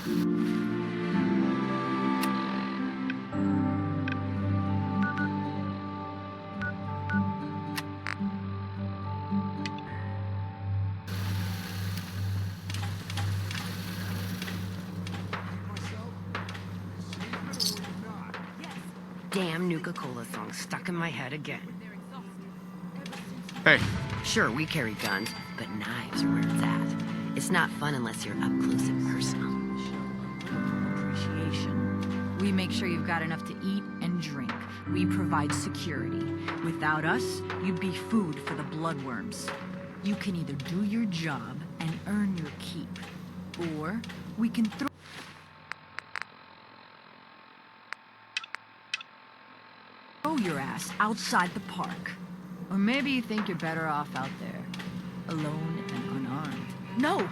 Damn Nuka-Cola song stuck in my head again. Hey. Sure, we carry guns, but knives are where it's at. It's not fun unless you're up close and personal. Appreciation. We make sure you've got enough to eat and drink. We provide security. Without us, you'd be food for the bloodworms. You can either do your job and earn your keep, or we can throw your ass outside the park. Or maybe you think you're better off out there, alone and unarmed. No,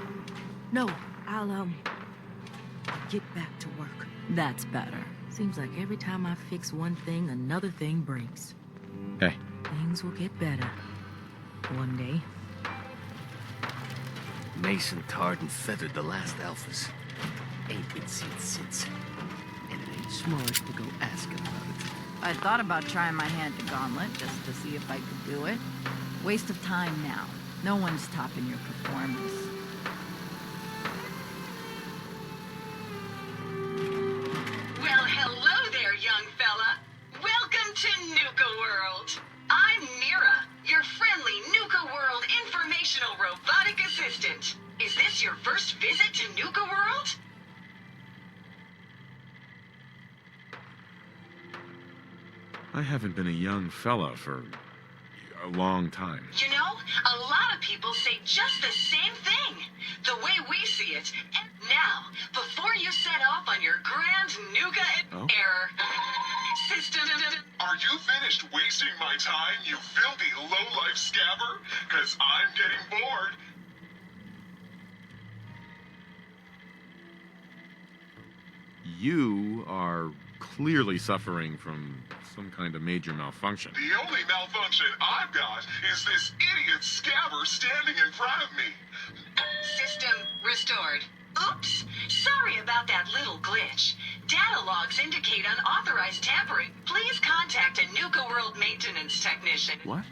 I'll get back to work. That's better. Seems like every time I fix one thing, another thing breaks. Hey. Things will get better. One day. Mason tarred and feathered the last alphas. Ain't been seen since. And it ain't smart to go asking about it. I thought about trying my hand at Gauntlet just to see if I could do it. Waste of time now. No one's topping your performance. Well, hello there, young fella. Welcome to Nuka-World. I'm N.I.R.A, your friendly Nuka-World informational robotic assistant. Is this your first visit to Nuka-World? I haven't been a young fella for a long time. You know, a lot of people say just the same thing. The way we see it. And now, before you set off on your grand Nuka error system... Are you finished wasting my time, you filthy low-life scabber? 'Cause I'm getting bored. You are clearly suffering from some kind of major malfunction. The only malfunction I've got is this idiot scabber standing in front of me. System restored. Oops. Sorry about that little glitch. Data logs indicate unauthorized tampering. Please contact a Nuka-World maintenance technician. What?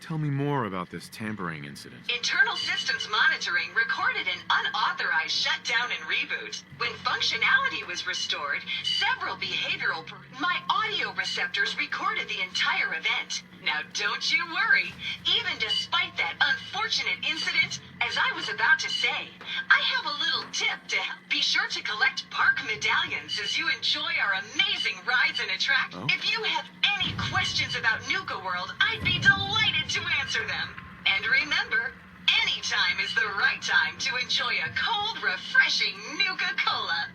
Tell me more about this tampering incident. Internal systems monitoring recorded an unauthorized shutdown and reboot. When functionality was restored, several behavioral... My audio receptors recorded the entire event. Now don't you worry. Even despite that unfortunate incident, as I was about to say, I have a little tip to help. Be sure to collect park medallions as you enjoy our amazing rides and attractions. If you have any questions about Nuka-World, I'd be delighted to answer them. And remember, any time is the right time to enjoy a cold, refreshing Nuka-Cola.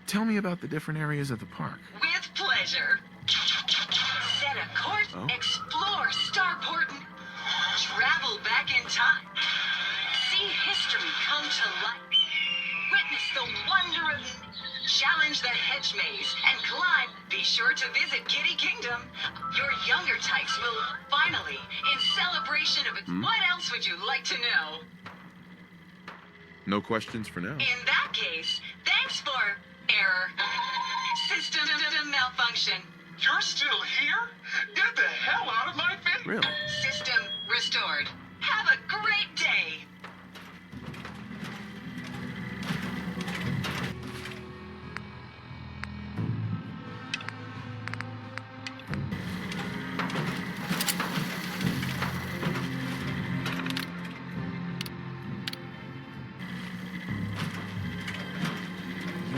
Tell me about the different areas of the park. With pleasure. Set a course, explore Starport, travel back in time, see history come to life, witness the wonder of... Challenge the hedge maze and climb. Be sure to visit Kitty Kingdom. Your younger types will finally, in celebration of it. What else would you like to know? No questions for now. In that case, thanks for error. System malfunction. You're still here? Get the hell out of my face! Really? System restored. Have a great day.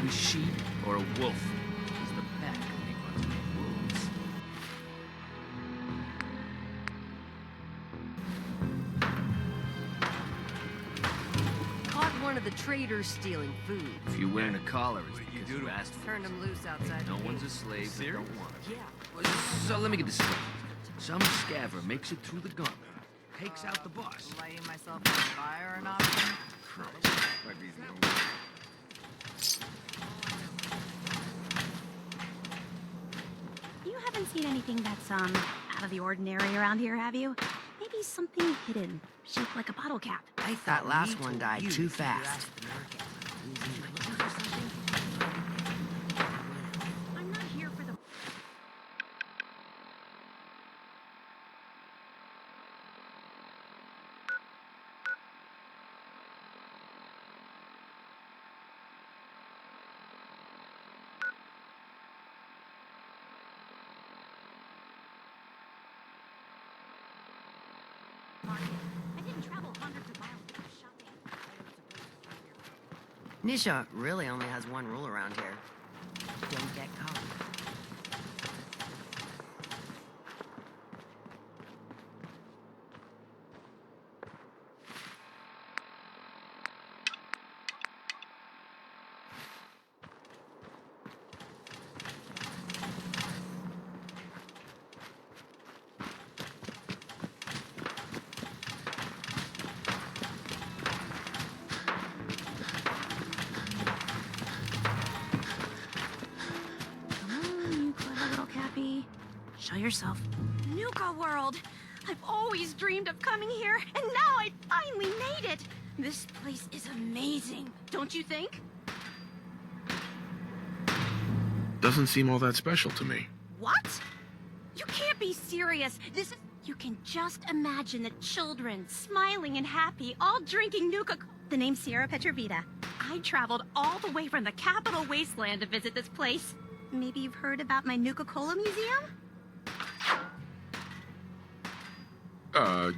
A sheep or a wolf is the pack make on wolves. Caught one of the traders stealing food. If you're wearing a collar, it's because you asked for Turned him loose outside. No the one's a gate. slave that don't want it. Yeah. So let me get this straight. Some scaver makes it through the gauntlet, takes out the boss. Lighting myself on fire an option? You haven't seen anything that's, out of the ordinary around here, have you? Maybe something hidden, shaped like a bottle cap. I thought last one died too fast. I'm not here for the... I didn't travel hundreds of miles to go shopping. Nisha really only has one rule around here. Don't get caught. Come on, you clever little Cappy. Show yourself. Nuka-World! I've always dreamed of coming here, and now I finally made it! This place is amazing, don't you think? Doesn't seem all that special to me. What? You can't be serious. This is... You can just imagine the children, smiling and happy, all drinking Nuka... The name's Sierra Petrovita. I traveled all the way from the capital wasteland to visit this place. Maybe you've heard about my Nuka-Cola museum?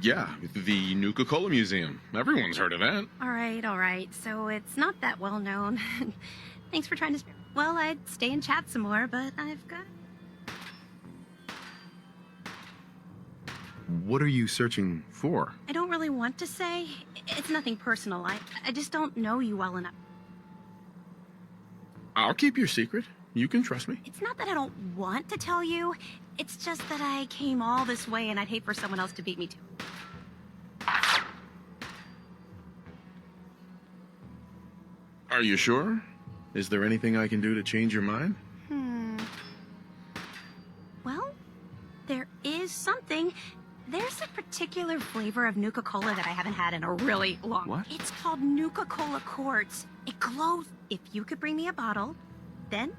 Yeah, the Nuka-Cola Museum. Everyone's heard of that. All right. So it's not that well known. Thanks for trying to... Well, I'd stay and chat some more, but I've got... What are you searching for? I don't really want to say. It's nothing personal. I just don't know you well enough. I'll keep your secret. You can trust me. It's not that I don't want to tell you. It's just that I came all this way and I'd hate for someone else to beat me to it. Are you sure? Is there anything I can do to change your mind? Well, there is something. There's a particular flavor of Nuka-Cola that I haven't had in a really long... What? It's called Nuka-Cola Quartz. It glows. If you could bring me a bottle, then...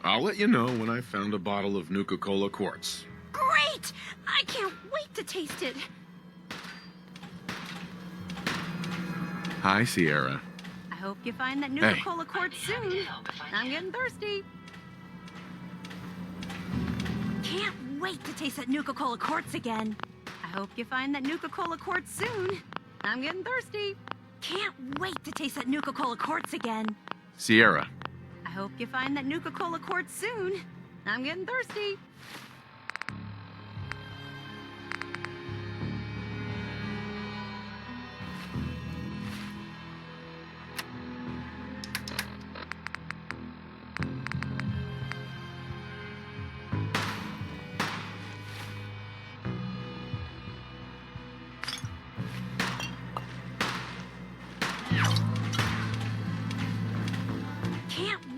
I'll let you know when I found a bottle of Nuka-Cola Quartz. Great! I can't wait to taste it. Hi, Sierra. I hope you find that Nuka-Cola Quartz soon. I'm getting thirsty. Can't wait to taste that Nuka-Cola Quartz again. I hope you find that Nuka-Cola Quartz soon. I'm getting thirsty. Can't wait to taste that Nuka-Cola Quartz again. Sierra. I hope you find that Nuka-Cola Quartz soon. I'm getting thirsty.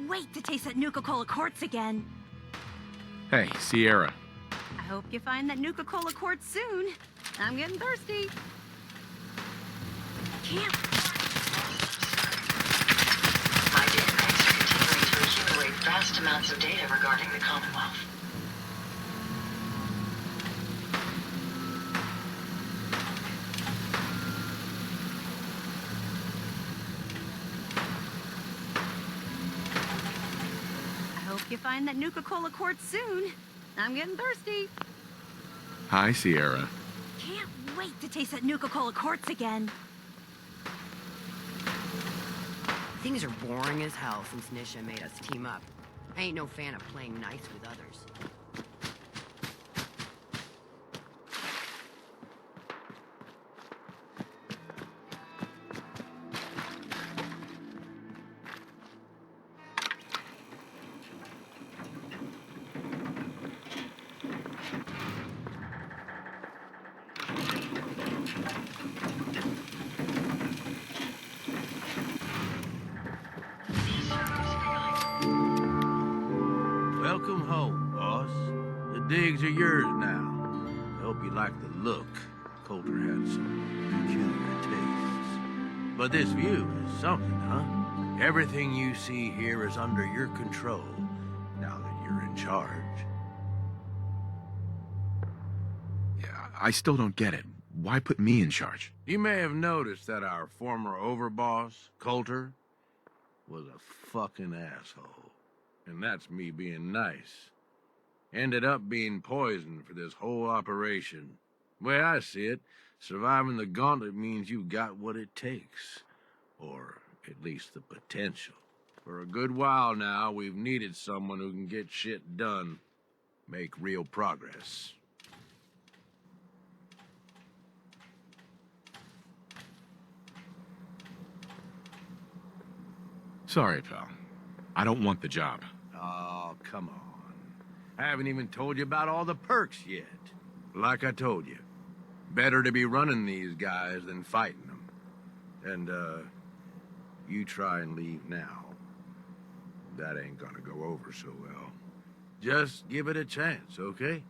Wait to taste that Nuka-Cola Quartz again. Hey, Sierra. I hope you find that Nuka-Cola Quartz soon. I'm getting thirsty. Can't... My databanks are continuing to accumulate vast amounts of data regarding the Commonwealth. You find that Nuka-Cola Quartz soon. I'm getting thirsty. Hi, Sierra. Can't wait to taste that Nuka-Cola Quartz again. Things are boring as hell since Nisha made us team up. I ain't no fan of playing nice with others. Welcome home, boss. The digs are yours now. I hope you like the look. Coulter had some peculiar tastes. But this view is something, huh? Everything you see here is under your control, now that you're in charge. Yeah, I still don't get it. Why put me in charge? You may have noticed that our former overboss, Coulter, was a fucking asshole. And that's me being nice. Ended up being poisoned for this whole operation. The way I see it, surviving the gauntlet means you've got what it takes. Or at least the potential. For a good while now, we've needed someone who can get shit done. Make real progress. Sorry, pal. I don't want the job. Oh, come on. I haven't even told you about all the perks yet. Like I told you, better to be running these guys than fighting them. And, you try and leave now. That ain't gonna go over so well. Just give it a chance, okay?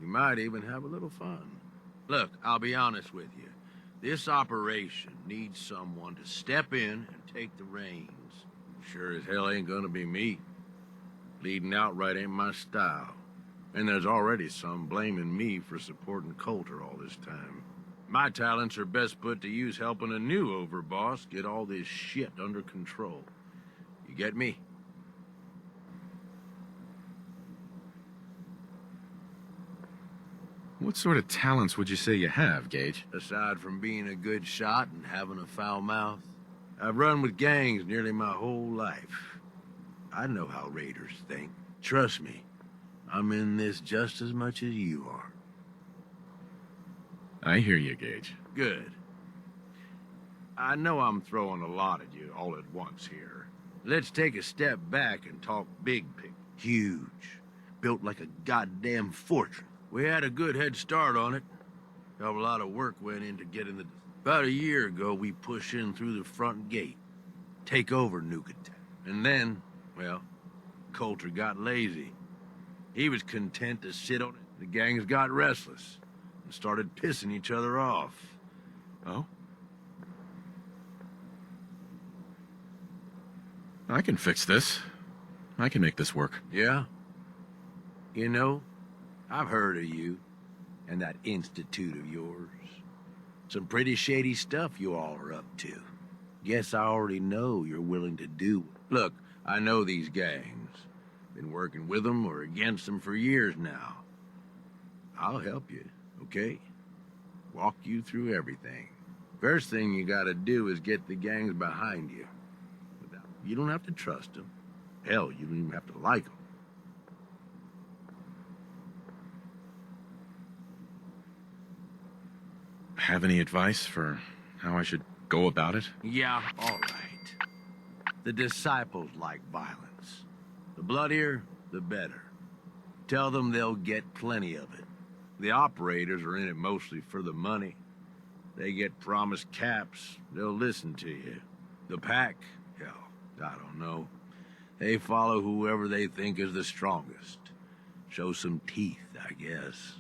You might even have a little fun. Look, I'll be honest with you. This operation needs someone to step in and take the reins. Sure as hell ain't gonna be me. Leading outright ain't my style. And there's already some blaming me for supporting Coulter all this time. My talents are best put to use helping a new overboss get all this shit under control. You get me? What sort of talents would you say you have, Gage? Aside from being a good shot and having a foul mouth, I've run with gangs nearly my whole life. I know how raiders think. Trust me, I'm in this just as much as you are. I hear you, Gage. Good. I know I'm throwing a lot at you all at once here. Let's take a step back and talk big picture. Huge. Built like a goddamn fortress. We had a good head start on it. Hell of a lot of work went into getting the... About a year ago, we pushed in through the front gate. Take over Nuka-World. And then, well, Coulter got lazy. He was content to sit on it. The gangs got restless and started pissing each other off. Oh? I can fix this. I can make this work. Yeah? You know, I've heard of you and that institute of yours. Some pretty shady stuff you all are up to. Guess I already know you're willing to do. Look, I know these gangs. Been working with them or against them for years now. I'll help you, okay? Walk you through everything. First thing you gotta do is get the gangs behind you. You don't have to trust them. Hell, you don't even have to like them. Have any advice for how I should go about it? Yeah, all right. The disciples like violence. The bloodier, the better. Tell them they'll get plenty of it. The operators are in it mostly for the money. They get promised caps, they'll listen to you. The pack, hell, I don't know. They follow whoever they think is the strongest. Show some teeth, I guess.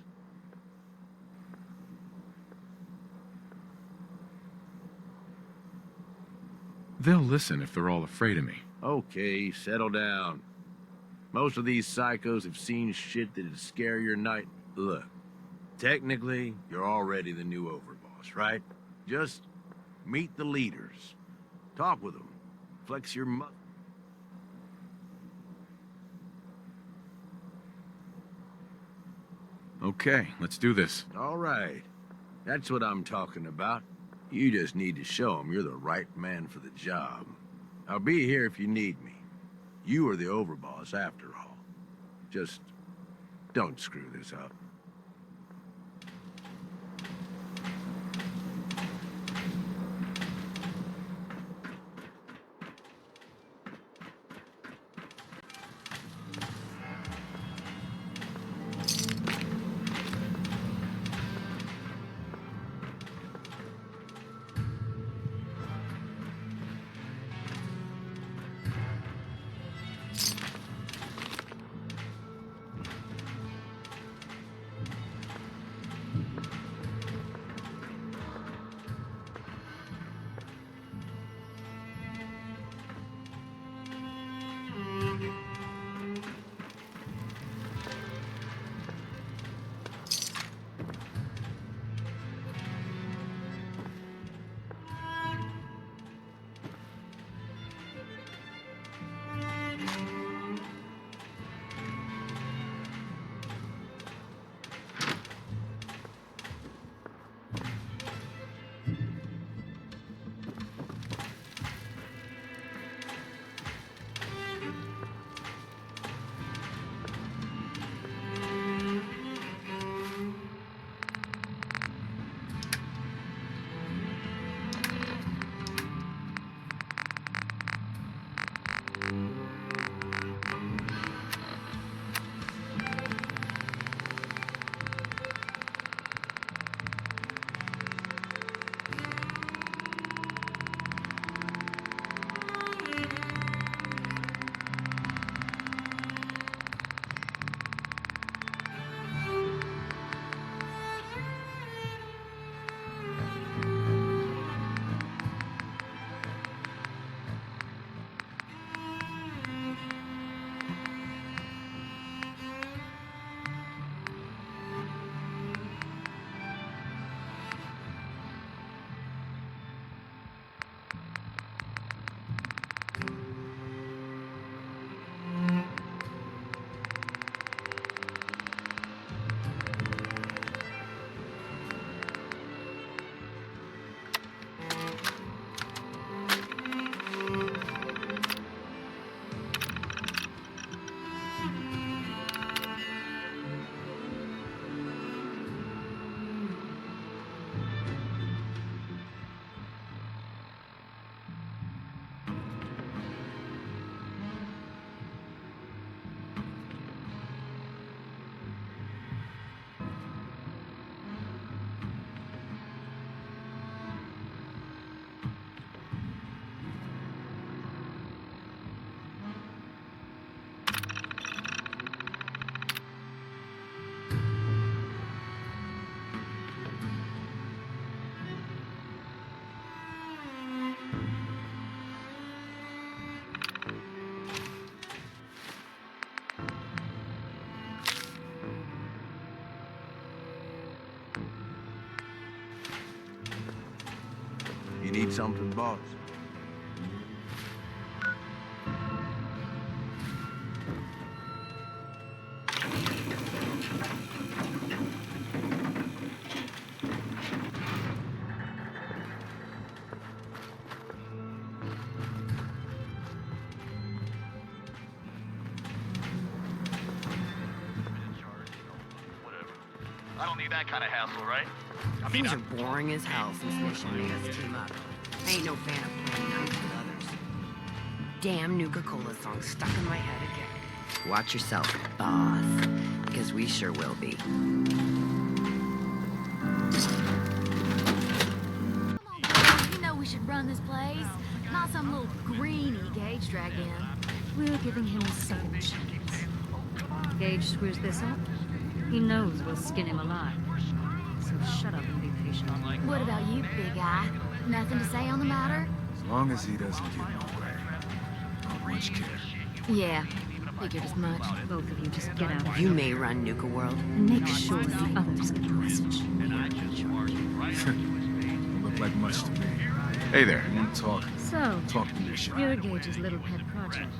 They'll listen if they're all afraid of me. Okay, settle down. Most of these psychos have seen shit that'd scare your night. Look, technically, you're already the new Overboss, right? Just meet the leaders. Talk with them. Flex your muscle. Okay, let's do this. All right. That's what I'm talking about. You just need to show them you're the right man for the job. I'll be here if you need me. You are the Overboss after all. Just don't screw this up. Need something, boss? I don't need that kind of hassle, right? Things are boring as hell since Nisha made us team up. I ain't no fan of playing nice with others. Damn Nuka-Cola song stuck in my head again. Watch yourself, boss, because we sure will be. You know we should run this place, not some little greenie Gage dragged in. We're giving him a second chance. Gage screws this up. He knows we'll skin him alive. So shut up and be patient. What about you, big guy? Nothing to say on the matter? As long as he doesn't get in my way. Not much care. Yeah, figured as much. Both of you just get out of You here may run Nuka-World. and make sure the others get the message. Look like much to me. Hey there. I want to talk. So, Talk to Nisha. you're Gage's little pet project.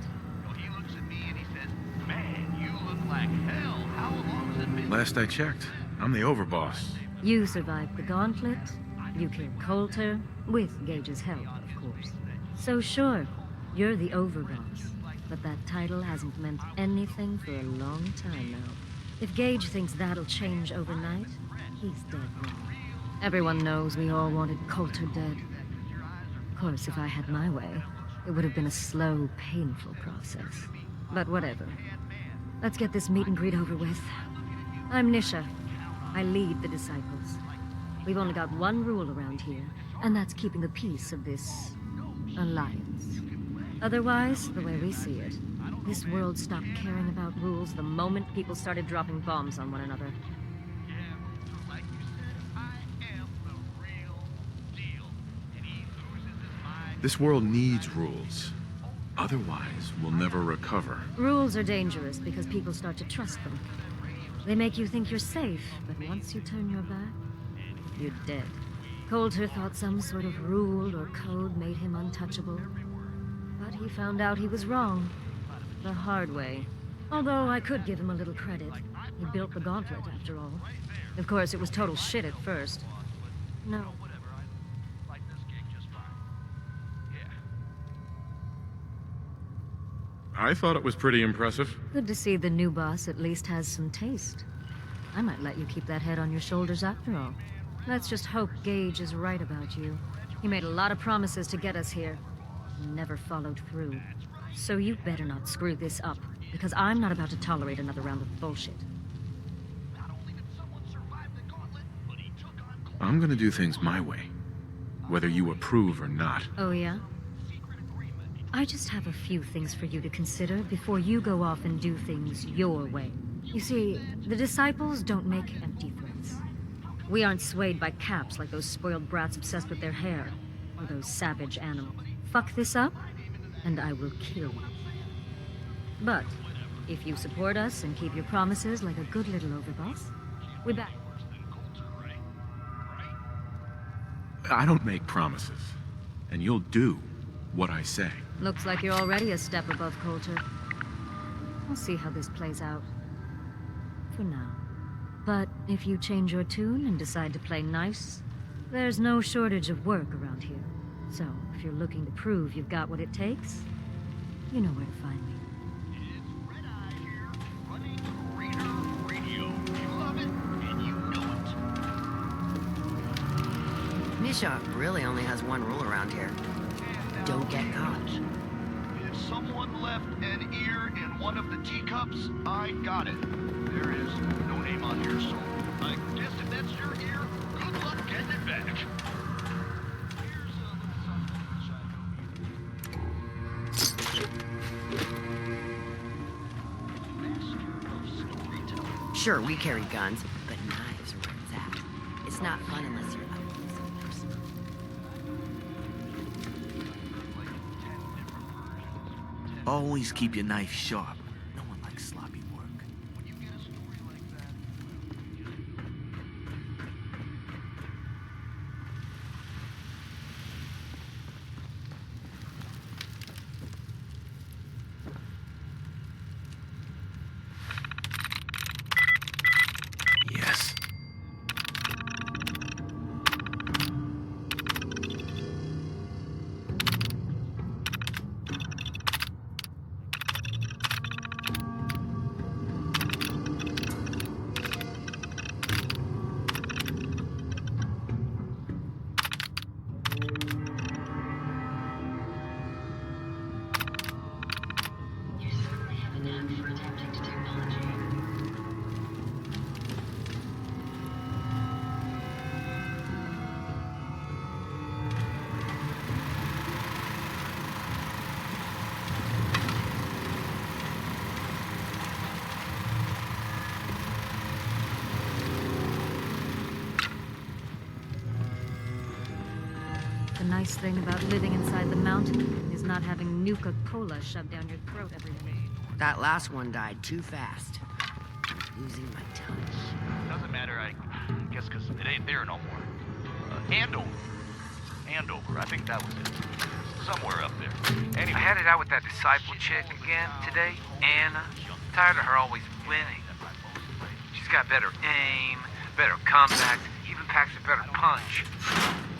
He looks at me and he says, man, you look like hell. How long has it been? Last I checked, I'm the Overboss. You survived the gauntlet. You killed Coulter, with Gage's help, of course. So sure, you're the Overboss. But that title hasn't meant anything for a long time now. If Gage thinks that'll change overnight, he's dead wrong. Everyone knows we all wanted Coulter dead. Of course, if I had my way, it would have been a slow, painful process. But whatever. Let's get this meet and greet over with. I'm Nisha. I lead the disciples. We've only got one rule around here, and that's keeping the peace of this alliance. Otherwise, the way we see it, this world stopped caring about rules the moment people started dropping bombs on one another. Like you said, I am the real deal. And he loses his mind. This world needs rules. Otherwise, we'll never recover. Rules are dangerous because people start to trust them. They make you think you're safe, but once you turn your back, you're dead. Coulter thought some sort of rule or code made him untouchable. But he found out he was wrong. The hard way. Although I could give him a little credit. He built the gauntlet, after all. Of course, it was total shit at first. No. Whatever, I like this gig just fine. Yeah. I thought it was pretty impressive. Good to see the new boss at least has some taste. I might let you keep that head on your shoulders after all. Let's just hope Gage is right about you. He made a lot of promises to get us here. Never followed through. So you better not screw this up, because I'm not about to tolerate another round of bullshit. I'm gonna do things my way, whether you approve or not. Oh yeah? I just have a few things for you to consider before you go off and do things your way. You see, the disciples don't make empty threats. We aren't swayed by caps like those spoiled brats obsessed with their hair, or those savage animals. Fuck this up, and I will kill you. But if you support us and keep your promises like a good little overboss, we back. I don't make promises, and you'll do what I say. Looks like you're already a step above Coulter. We'll see how this plays out. For now. But if you change your tune and decide to play nice, there's no shortage of work around here. So, if you're looking to prove you've got what it takes, you know where to find me. It's Red Eye here, running Raider Radio. You love it, and you know it. Nisha really only has one rule around here. Don't get caught. If someone left an ear in one of the teacups, I got it. There is no name on here, so I guess if that's your ear, good luck getting it back. Here's a little something Master of storytelling. Sure, we carry guns, but knives are where it's at. It's not fun unless you're up close and personal. Always keep your knife sharp. No one likes sloppy work. When you get a story like that, nice thing about living inside the mountain is not having Nuka-Cola shoved down your throat every day. That last one died too fast. I'm losing my touch. Doesn't matter, I guess, because it ain't there no more. Andover. I think that was it. Somewhere up there. Anyway. I had it out with that disciple chick again today, Anna. Tired of her always winning. She's got better aim, better comeback, even packs a better punch.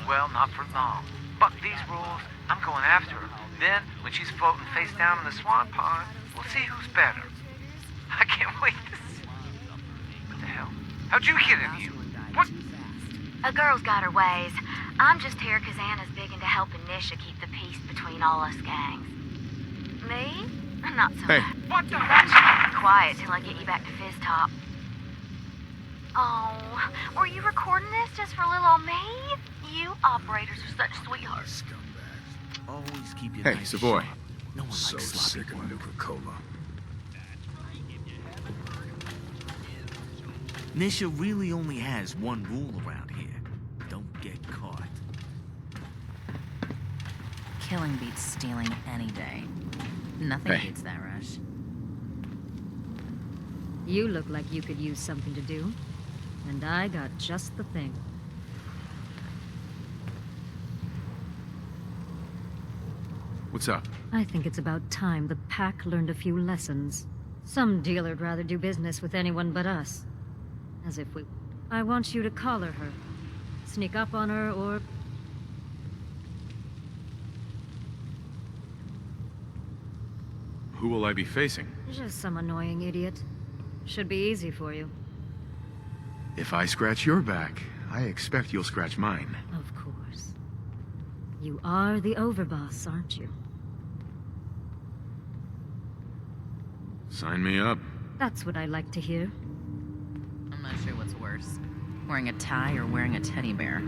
Well, not for long. Buck these rules, I'm going after her. Then, when she's floating face down in the swan pond, we'll see who's better. I can't wait to see. What the hell? How'd you get in here? What? A girl's got her ways. I'm just here because Anna's big into helping Nisha keep the peace between all us gangs. Me? Not so Hey. bad. What the heck? Quiet till I get you back to Fizz Top. Oh, were you recording this just for little old me? You operators are such sweethearts. Always keep your Hey, knife Savoy. sharp. No one So likes sloppy sick of work. Nuka-Cola. Nisha really only has one rule around here. Don't get caught. Killing beats stealing any day. Nothing Hey. beats that rush. You look like you could use something to do, and I got just the thing. What's up? I think it's about time the pack learned a few lessons. Some dealer'd rather do business with anyone but us. As if we... I want you to collar her. Sneak up on her, or... Who will I be facing? just some annoying idiot. Should be easy for you. If I scratch your back, I expect you'll scratch mine. Of course. You are the Overboss, aren't you? Sign me up. That's what I like to hear. I'm not sure what's worse. Wearing a tie or wearing a teddy bear.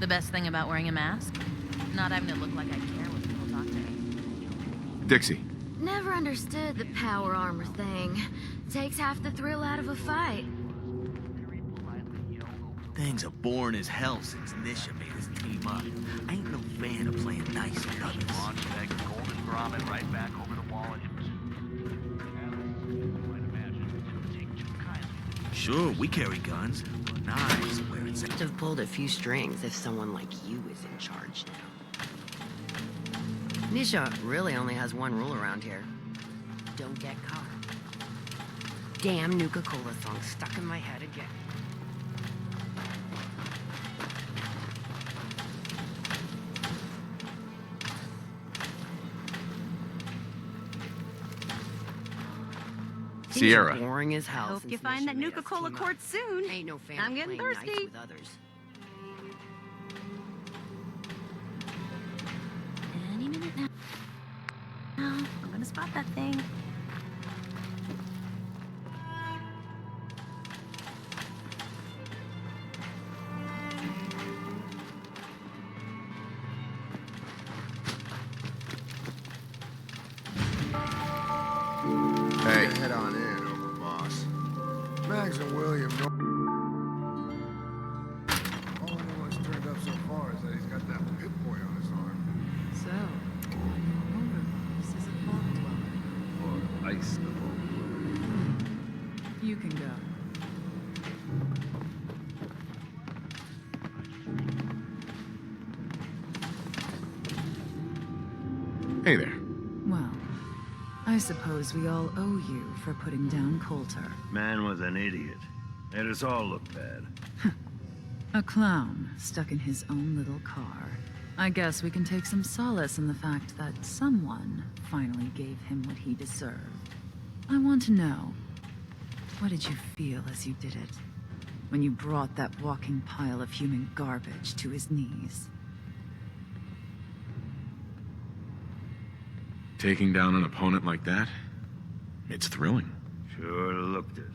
The best thing about wearing a mask? Not having to look like I care when people talk to me. Dixie. Never understood the power armor thing. Takes half the thrill out of a fight. Things are boring as hell since Nisha made us team up. I ain't no fan of playing nice with others. Launch that golden grommet right back over the wall and Sure, we carry guns. Knives where it's at. Must have pulled a few strings if someone like you is in charge now. Nisha really only has one rule around here. Don't get caught. Damn Nuka-Cola song stuck in my head again. Sierra. Seems boring as hell. Hope since you find that Nisha made us Nuka-Cola team quart up. soon. Ain't no fan I'm of getting playing thirsty. nice with others. Any minute now. Oh, I'm gonna spot that thing. Hey. Head on in, Overboss. Mags and William know. All anyone's turned up so far is that he's got that pit boy on his arm. So, Overboss is a vault dweller. Or ice the boat. You can go. Hey there. Well, I suppose we all owe you for putting down Coulter. Man was an idiot. Made us all look bad. A clown stuck in his own little car. I guess we can take some solace in the fact that someone finally gave him what he deserved. I want to know, what did you feel as you did it? When you brought that walking pile of human garbage to his knees? Taking down an opponent like that? It's thrilling. Sure looked it.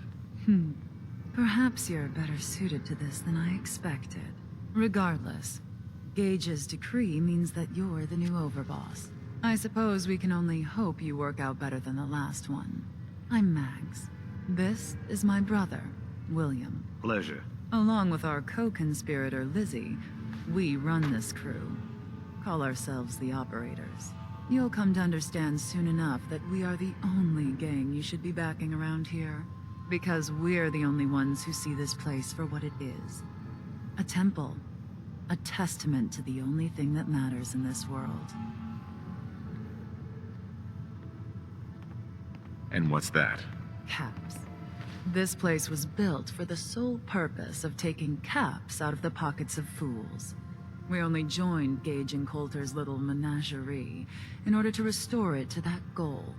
Perhaps you're better suited to this than I expected. Regardless, Gage's decree means that you're the new Overboss. I suppose we can only hope you work out better than the last one. I'm Mags. This is my brother, William. Pleasure. Along with our co-conspirator, Lizzie, we run this crew. Call ourselves the Operators. You'll come to understand soon enough that we are the only gang you should be backing around here. Because we're the only ones who see this place for what it is. A temple. A testament to the only thing that matters in this world. And what's that? Caps. This place was built for the sole purpose of taking caps out of the pockets of fools. We only joined Gage and Coulter's little menagerie in order to restore it to that goal.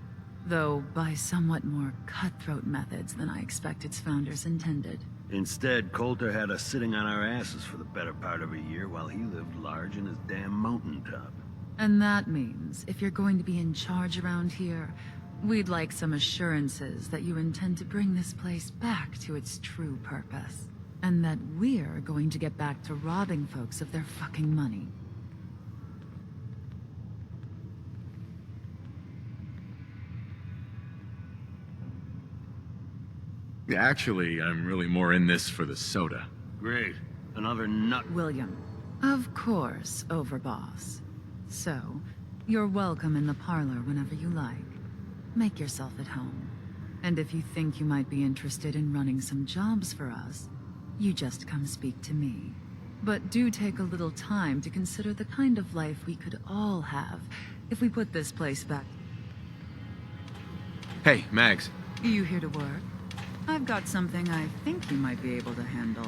Though by somewhat more cutthroat methods than I expect its founders intended. Instead, Coulter had us sitting on our asses for the better part of a year while he lived large in his damn mountaintop. And that means, if you're going to be in charge around here, we'd like some assurances that you intend to bring this place back to its true purpose. And that we're going to get back to robbing folks of their fucking money. Actually, I'm really more in this for the soda. Great. Another nut. William. Of course, Overboss. So, you're welcome in the parlor whenever you like. Make yourself at home. And if you think you might be interested in running some jobs for us, you just come speak to me. But do take a little time to consider the kind of life we could all have if we put this place back. Hey, Mags. You here to work? I've got something I think you might be able to handle.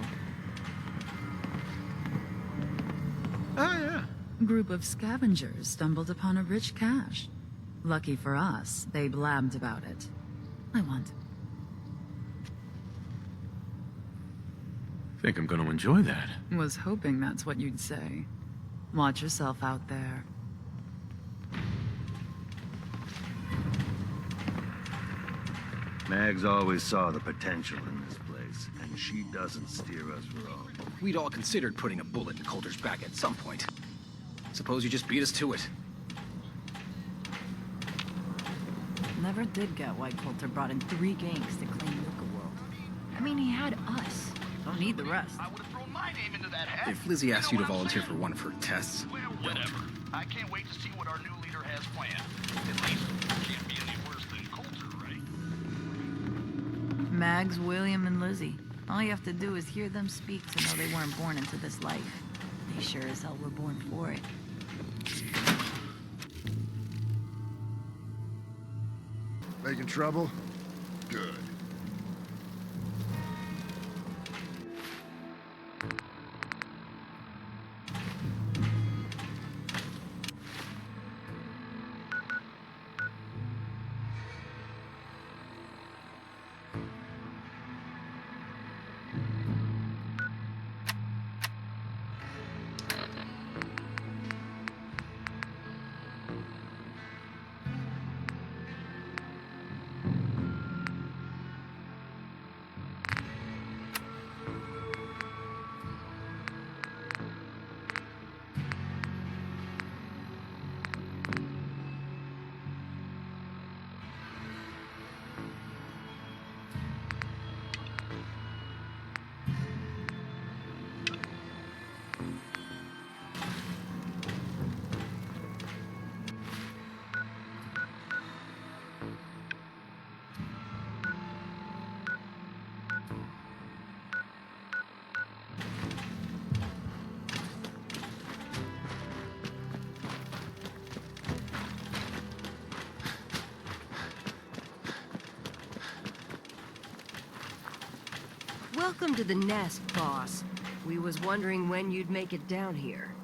Oh, yeah. Group of scavengers stumbled upon a rich cache. Lucky for us, they blabbed about it. I Think I'm gonna enjoy that. was hoping that's what you'd say. Watch yourself out there. Mags always saw the potential in this place, and she doesn't steer us wrong. We'd all considered putting a bullet in Coulter's back at some point. Suppose you just beat us to it. Never did get why Coulter brought in 3 gangs to clean Nuka-World. I mean, he had us. Don't need the rest. I would have thrown my name into that hat. If Lizzie asked you to volunteer for one of her tests, Well, whatever. I can't wait to see what our new leader has planned. At least, it can't be any worse than Coulter, right? Mags, William, and Lizzie. All you have to do is hear them speak to know they weren't born into this life. They sure as hell were born for it. Making trouble? Good. Welcome to the nest, boss. We was wondering when you'd make it down here.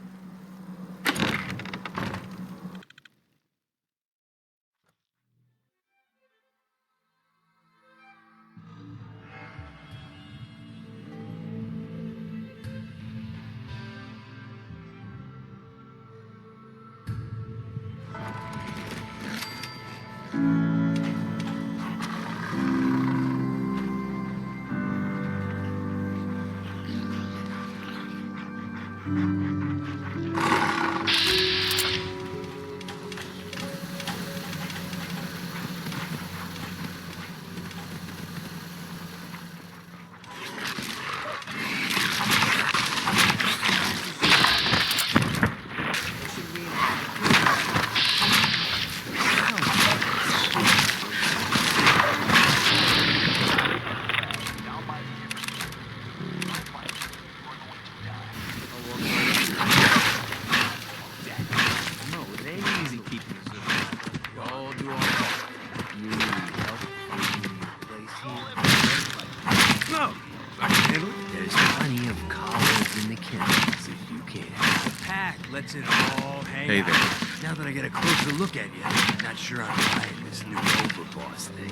Hey there. Now that I get a closer look at you, I'm not sure I'm buying this new Overboss thing.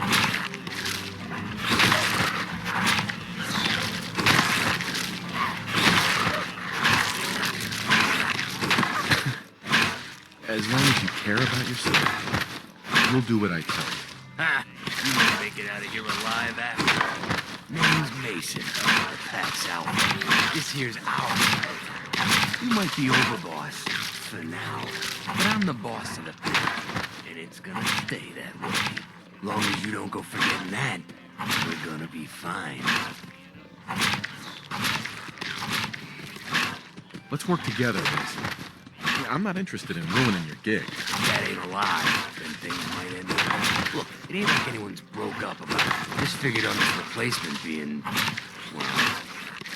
As long as you care about yourself, you'll do what I tell you. Ha! You might make it out of here alive after all. Name's Mason. The pack's out. This here's our side. You might be Overboss for now, but I'm the boss of the pack, and it's gonna stay that way. Long as you don't go forgetting that, we're gonna be fine. Let's work together, Mason. Yeah, I'm not interested in ruining your gig. That ain't a lie. Then things might end up. Look, it ain't like anyone's broke up about it. Just figured on this replacement being, well,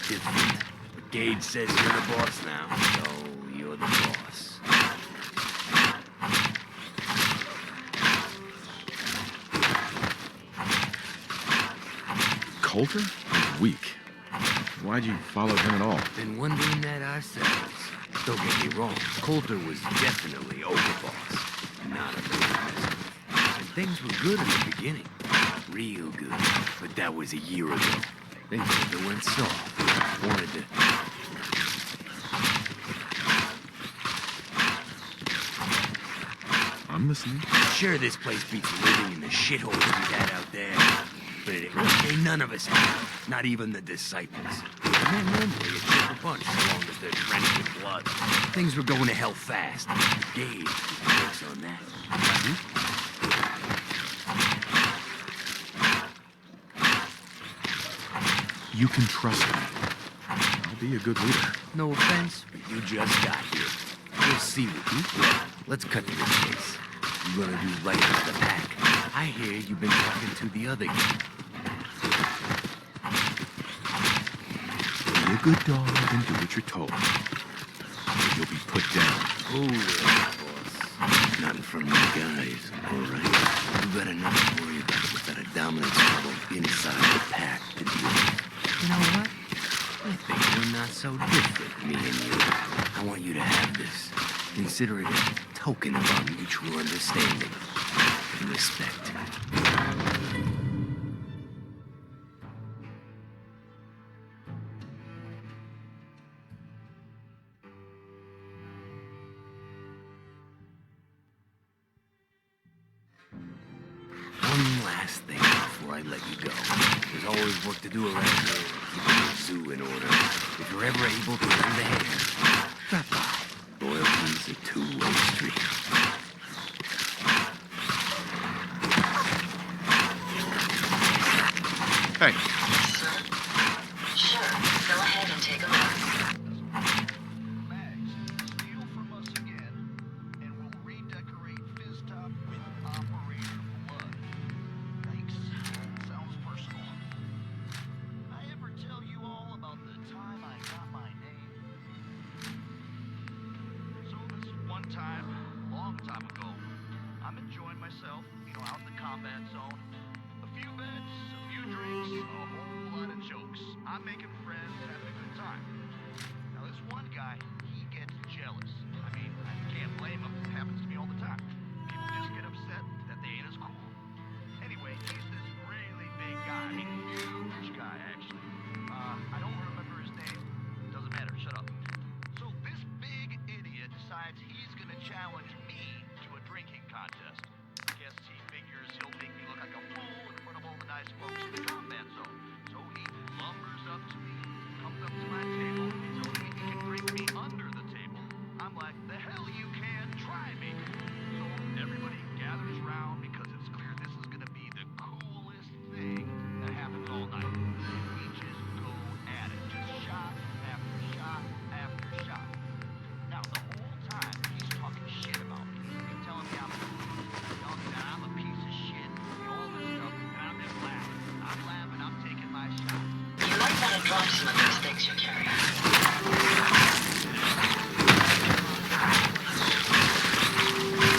different. But Gage says you're the boss now, so you're the boss. Coulter is weak. Why'd you follow him at all? Been wondering that ourselves. Don't get me wrong, Coulter was definitely Overboss, not a big mess. And things were good in the beginning. Real good. But that was a year ago. Then Coulter went soft. Wanted to... I'm listening. Sure, this place beats living in the shitholes we had out there. But it ain't none of us have. Not even the disciples. And they're normally a chipper bunch so long as they're drenched in blood. Things were going to hell fast. Gage works on that. You can trust me. I'll be a good leader. No offense, but you just got here. We'll see what you do. Let's cut to the chase. You're gonna do right by the pack. I hear you've been talking to the other guy. Be a good dog and do what you're told. Or you'll be put down. Oh, yeah, boss. Nothing from the guys, all right? You got enough to worry about without a dominance trouble inside the pack to deal with. You know what? I think we're not so different, me and you. I want you to have this. Consider it a token of our mutual understanding and respect. One last thing before I let you go. There's always work to do around here, keeping the zoo in order. If you're ever able to lend a hand, drop by. Loyalty's a two-way street. Hey. Sure, go ahead and take a look. I'm making friends, having a good time. Now this one guy, he gets jealous. I mean, I can't blame him. It happens to me all the time. People just get upset that they ain't as cool. Anyway, he's this really big guy. I mean, huge guy, actually. I don't remember his name. Doesn't matter, shut up. So this big idiot decides he's gonna challenge me to a drinking contest. Guess he figures he'll make me look like a fool in front of all the nice folks in the combat zone. So he lumbers up to me Drop some of those things you carry.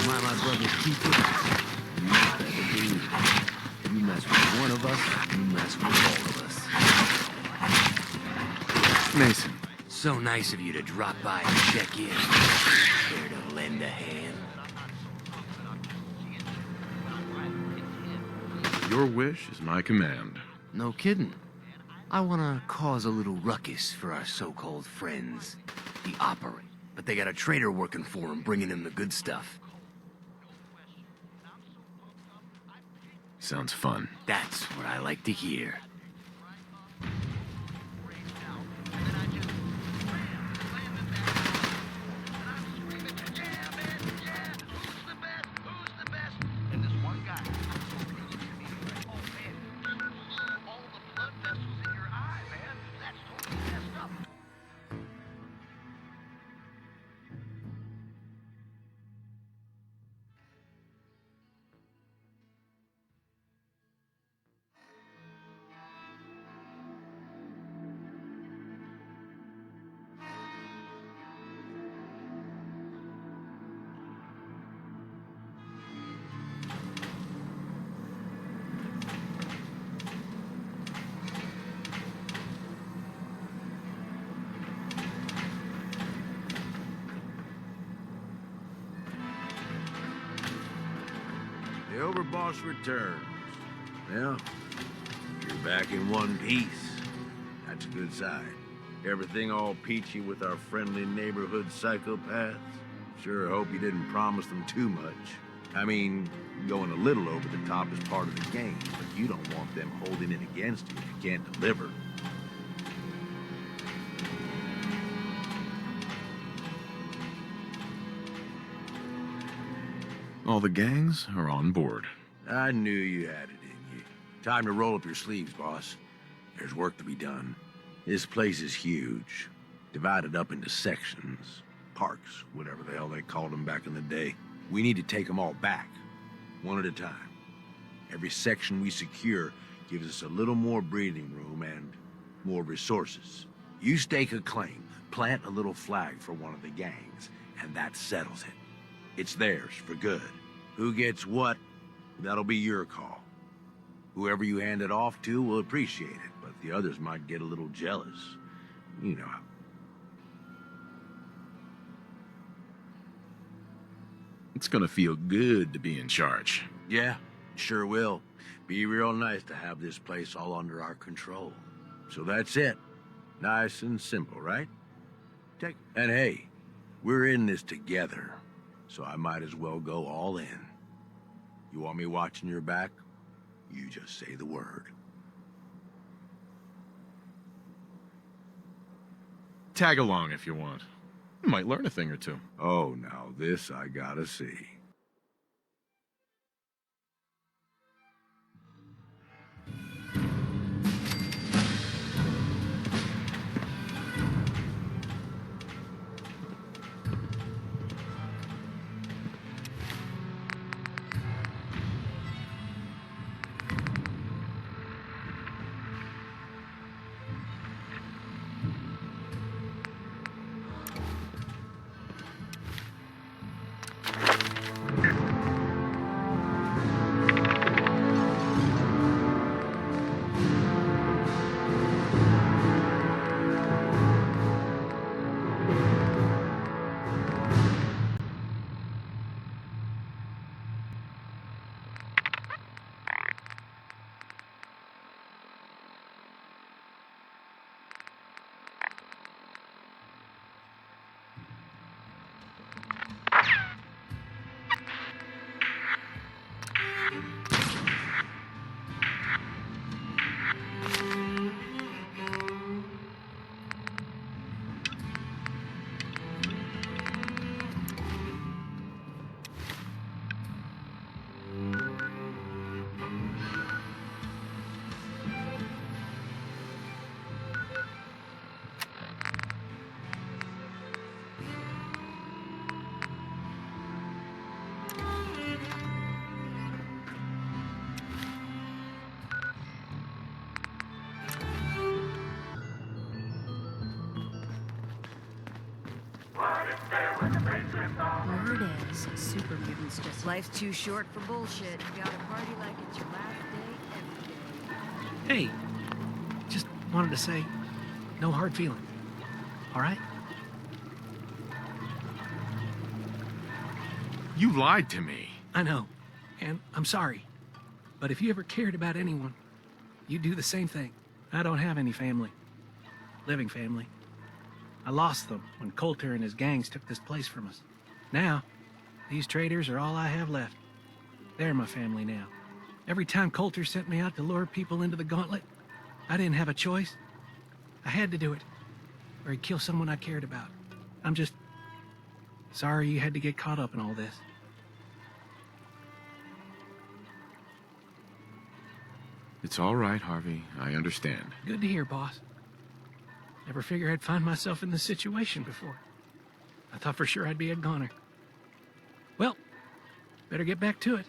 My brother's keeper. You mess with one of us, you mess with all of us. Mason. So nice of you to drop by and check in. Care to lend a hand? Your wish is my command. No kidding. I want to cause a little ruckus for our so-called friends, the operate. But they got a traitor working for them, bringing them the good stuff. Sounds fun. That's what I like to hear. The Overboss returns. Well, you're back in one piece. That's a good sign. Everything all peachy with our friendly neighborhood psychopaths? Sure hope you didn't promise them too much. I mean, going a little over the top is part of the game, but you don't want them holding it against you if you can't deliver. All the gangs are on board. I knew you had it in you. Time to roll up your sleeves, boss. There's work to be done. This place is huge. Divided up into sections. Parks, whatever the hell they called them back in the day. We need to take them all back. One at a time. Every section we secure gives us a little more breathing room and more resources. You stake a claim, plant a little flag for one of the gangs, and that settles it. It's theirs for good. Who gets what, that'll be your call. Whoever you hand it off to will appreciate it, but the others might get a little jealous. You know how. It's gonna feel good to be in charge. Yeah, sure will. Be real nice to have this place all under our control. So that's it. Nice and simple, right? And hey, we're in this together. So I might as well go all in. You want me watching your back? You just say the word. Tag along if you want. You might learn a thing or two. Oh, now this I gotta see. Word is, super mutants just... Life's too short for bullshit. You gotta party like it's your last day every day. Hey, just wanted to say, no hard feelings. All right? You lied to me. I know, and I'm sorry. But if you ever cared about anyone, you'd do the same thing. I don't have any family. Living family. I lost them when Coulter and his gangs took this place from us. Now, these traitors are all I have left. They're my family now. Every time Coulter sent me out to lure people into the gauntlet, I didn't have a choice. I had to do it, or he'd kill someone I cared about. I'm just sorry you had to get caught up in all this. It's all right, Harvey. I understand. Good to hear, boss. Never figured I'd find myself in this situation before. I thought for sure I'd be a goner. Well, better get back to it.